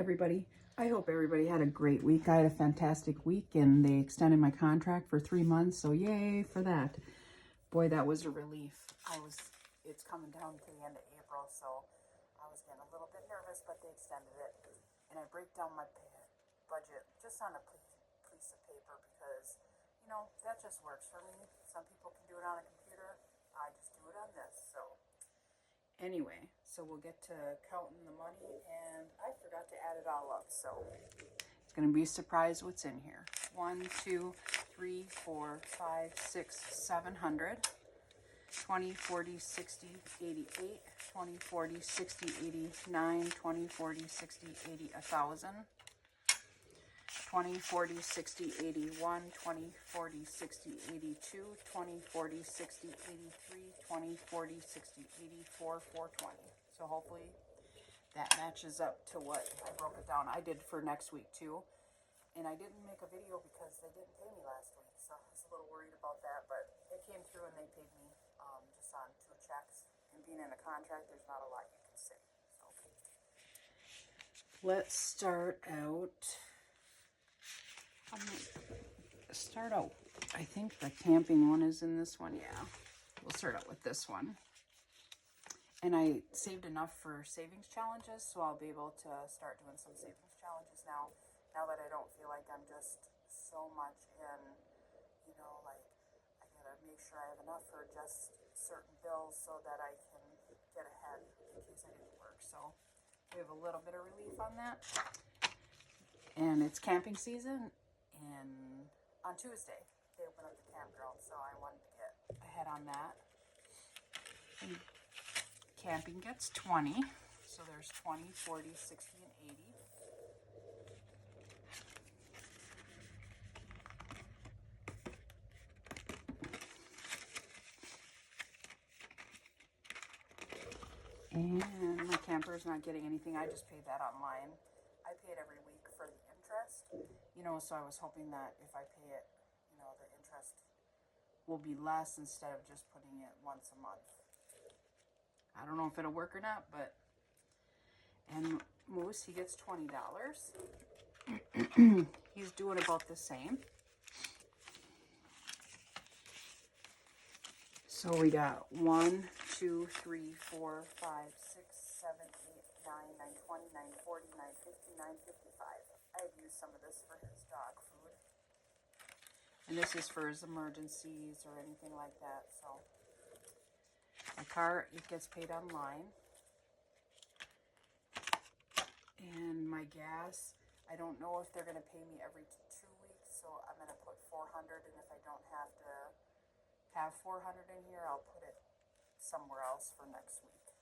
everybody. I hope everybody had a great week. I had a fantastic week and they extended my contract for 3 months, so yay for that. Boy, that was a relief. It's coming down to the end of April, so I was getting a little bit nervous, but they extended it. And I break down my budget just on a piece of paper because, that just works for me. Some people can do it on a computer. I just do it on this, so. Anyway, so we'll get to counting the money, and I forgot to add it all up, so it's going to be a surprise what's in here. 1, 2, 3, 4, 5, 6, 700. 20, 40, 60, 88, 20, 40, 60, 89, 20, 40, 60, 80, 1,000. 20, 40, 60, 81, 20, 40, 60, 82, 20, 40, 60, 83, 20, 40, 60, 84, 420. So hopefully that matches up to what I broke it down. I did for next week too. And I didn't make a video because they didn't pay me last week. So I was a little worried about that, but it came through and they paid me just on 2 checks. And being in a contract, there's not a lot you can say. So let's start out. I think the camping one is in this one. Yeah, we'll start out with this one. And I saved enough for savings challenges, so I'll be able to start doing some savings challenges now that I don't feel like I'm just so much in, like I gotta make sure I have enough for just certain bills so that I can get ahead in case I didn't work. So we have a little bit of relief on that. And it's camping season, and on Tuesday they open up the campground, so I wanted to get ahead on that. And camping gets 20, so there's 20, 40, 60, and 80. And my camper is not getting anything. I just paid that online. I pay it every week for the interest, so I was hoping that if I pay it, the interest will be less instead of just putting it once a month. I don't know if it'll work or not, but, and Moose, he gets $20. He's doing about the same. So we got 1, 2, 3, 4, 5, 6, 7, 8, 9, 9, 20, 9, 40, 9, 50, 9, 55. I've used some of this for his dog food. And this is for his emergencies or anything like that. So my car, it gets paid online. And my gas, I don't know if they're going to pay me every 2 weeks. So I'm going to put 400. And if I don't have to have 400 in here, I'll put it somewhere else for next week.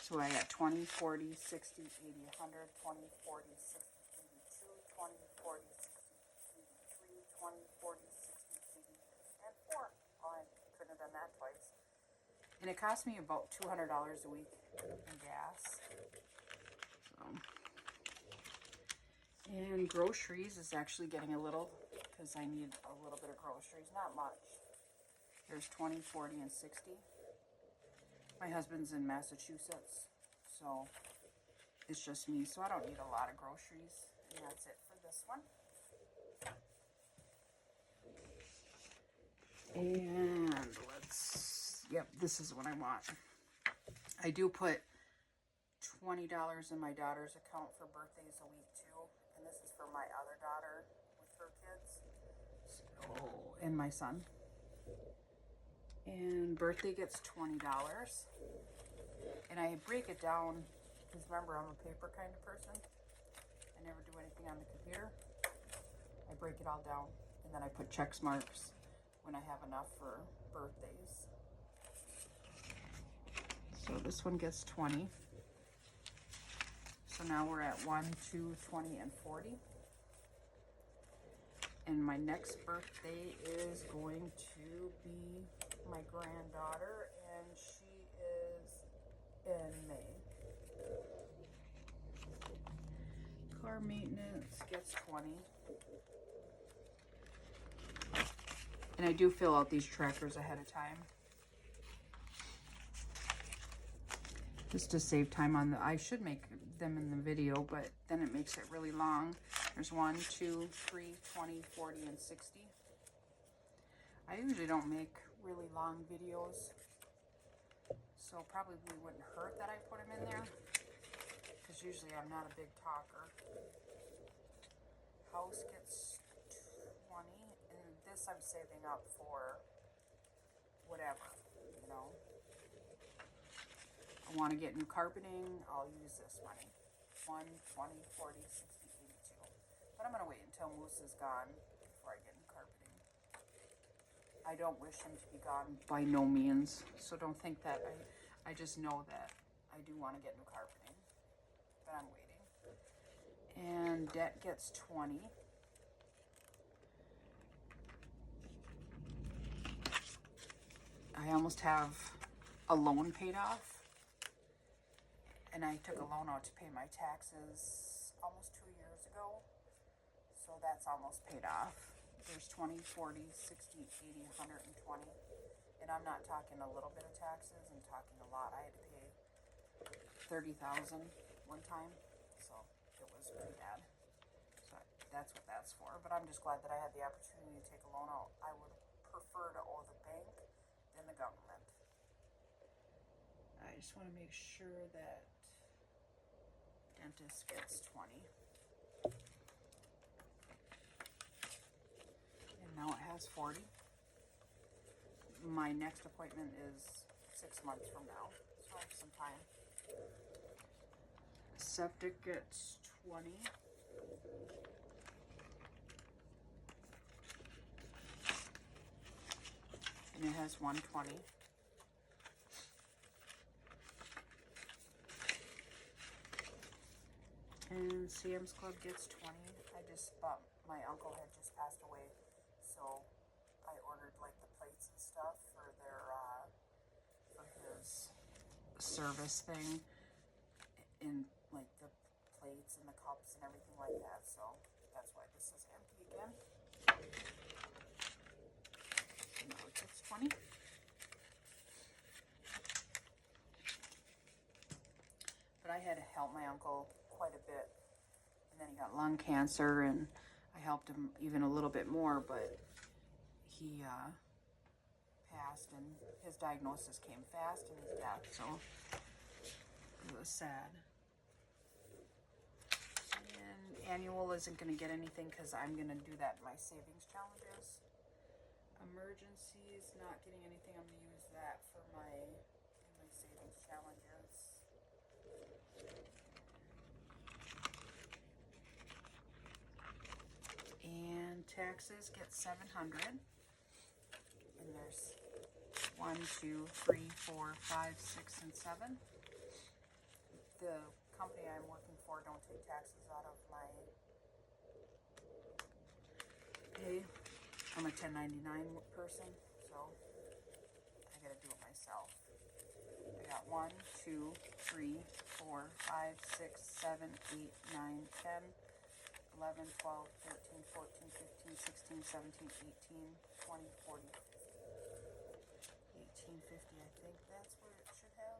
So I got 20, 40, 60, 80, 100, 20, 40, 60, 82, 20, 40, 60, 83, 20, 40, 60, 80, and 4. Oh, I couldn't have done that twice. And it cost me about $200 a week in gas. So. And groceries is actually getting a little, because I need a little bit of groceries, not much. There's 20, 40, and 60. My husband's in Massachusetts, so it's just me, so I don't need a lot of groceries. And that's it for this one. And this is what I want. I do put $20 in my daughter's account for birthdays a week too. And this is for my other daughter with her kids. So, and my son. And birthday gets $20. And I break it down, because remember, I'm a paper kind of person. I never do anything on the computer. I break it all down, and then I put check marks when I have enough for birthdays. So this one gets 20. So now we're at 1, 2, 20, and 40. And my next birthday is going to be my granddaughter, and she is in May. Car maintenance gets 20. And I do fill out these trackers ahead of time, just to save time on I should make them in the video, but then it makes it really long. There's 1, 2, 3, 20, 40, and 60. I usually don't make really long videos, so probably wouldn't hurt that I put them in there, because usually I'm not a big talker. House gets 20, and this I'm saving up for whatever, you know. I want to get new carpeting, I'll use this money. 1, 20, 40, 60, 82. But I'm going to wait until Moose is gone before I get new carpeting. I don't wish him to be gone by no means, so don't think that I just know that I do want to get new carpeting, but I'm waiting. And debt gets 20. I almost have a loan paid off, and I took a loan out to pay my taxes almost 2 years ago, so that's almost paid off. There's 20, 40, 60, 80, 120, and I'm not talking a little bit of taxes, I'm talking a lot. I had to pay $30,000 one time, so it was pretty bad. So that's what that's for, but I'm just glad that I had the opportunity to take a loan out. I would prefer to owe the bank than the government. I just want to make sure that dentist gets 20. And now it has 40. My next appointment is 6 months from now, so I have some time. Septic gets 20. And it has 120. And Sam's Club gets 20. I just bought, my uncle had just passed away, so I ordered like the plates and stuff for their, for his service thing, in like the plates and the cups and everything like that, so that's why this is empty again. So now it gets 20. But I had to help my uncle quite a bit, and then he got lung cancer, and I helped him even a little bit more, but he passed, and his diagnosis came fast, and his death, so it was sad. And annual isn't going to get anything because I'm going to do that in my savings challenges. Emergencies, not getting anything. I'm going to use that for my savings challenges. And taxes get 700. And there's 1, 2, 3, 4, 5, 6, and 7. The company I'm working for don't take taxes out of my pay. I'm a 1099 person, so I gotta do it myself. I got 1, 2, 3, 4, 5, 6, 7, 8, 9, 10, 11, 12, 13, 14, 15, 16, 17, 18, 20, 40, 1850, I think that's what it should have.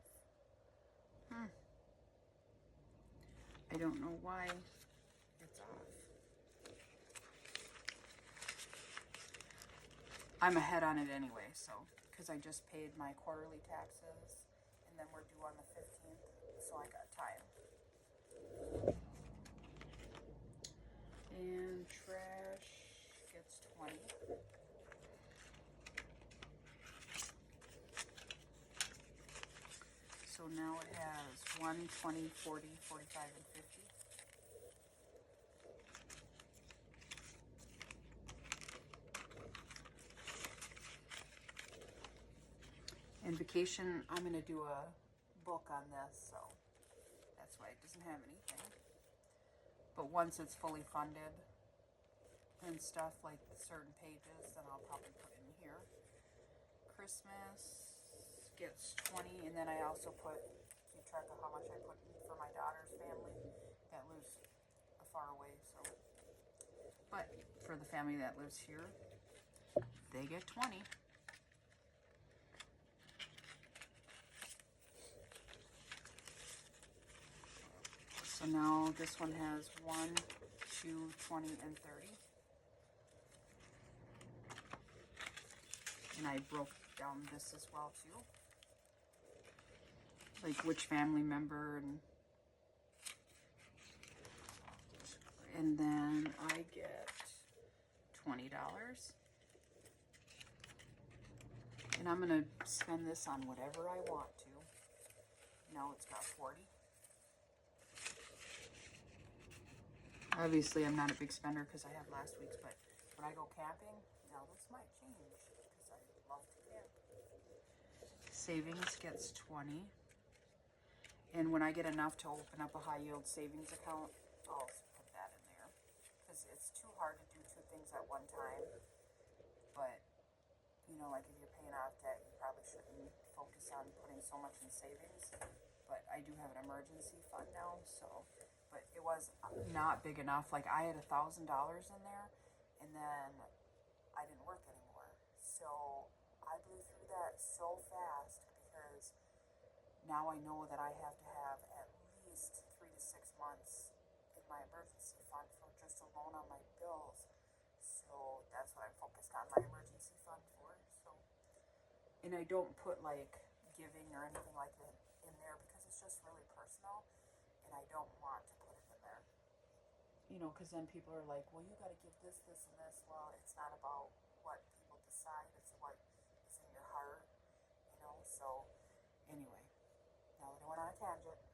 I don't know why it's off. I'm ahead on it anyway, so, because I just paid my quarterly taxes, and then we're due on the 15th, so I got time. And trash gets 20. So now it has 1, 20, 40, 45, and 50. And vacation, I'm going to do a book on this, so that's why it doesn't have anything. But once it's fully funded and stuff, like certain pages, then I'll probably put in here. Christmas gets 20, and then I also keep track of how much I put in for my daughter's family that lives far away, so. But for the family that lives here, they get 20. So now this one has 1, 2, 20, and 30. And I broke down this as well too. Like which family member, and then I get $20. And I'm gonna spend this on whatever I want to. Now it's got 40. Obviously I'm not a big spender because I have last week's, but when I go camping, now this might change because I love to camp. Savings gets 20. And when I get enough to open up a high yield savings account, I'll put that in there. Because it's too hard to do two things at one time. But, you know, like if you're paying off debt, you probably shouldn't focus on putting so much in savings. But I do have an emergency fund now, so. But it was not big enough. Like I had $1,000 in there, and then I didn't work anymore. So I blew through that so fast because now I know that I have to have at least 3 to 6 months in my emergency fund for just alone on my bills. So that's what I'm focused on my emergency fund for. So, and I don't put like giving or anything like that in there because it's just really personal, and I don't want to put it in there. You know, because then people are like, well, you got to give this, this, and this. Well, it's not about what people decide; it's what is in your heart. You know. So, anyway. Now we went on a tangent.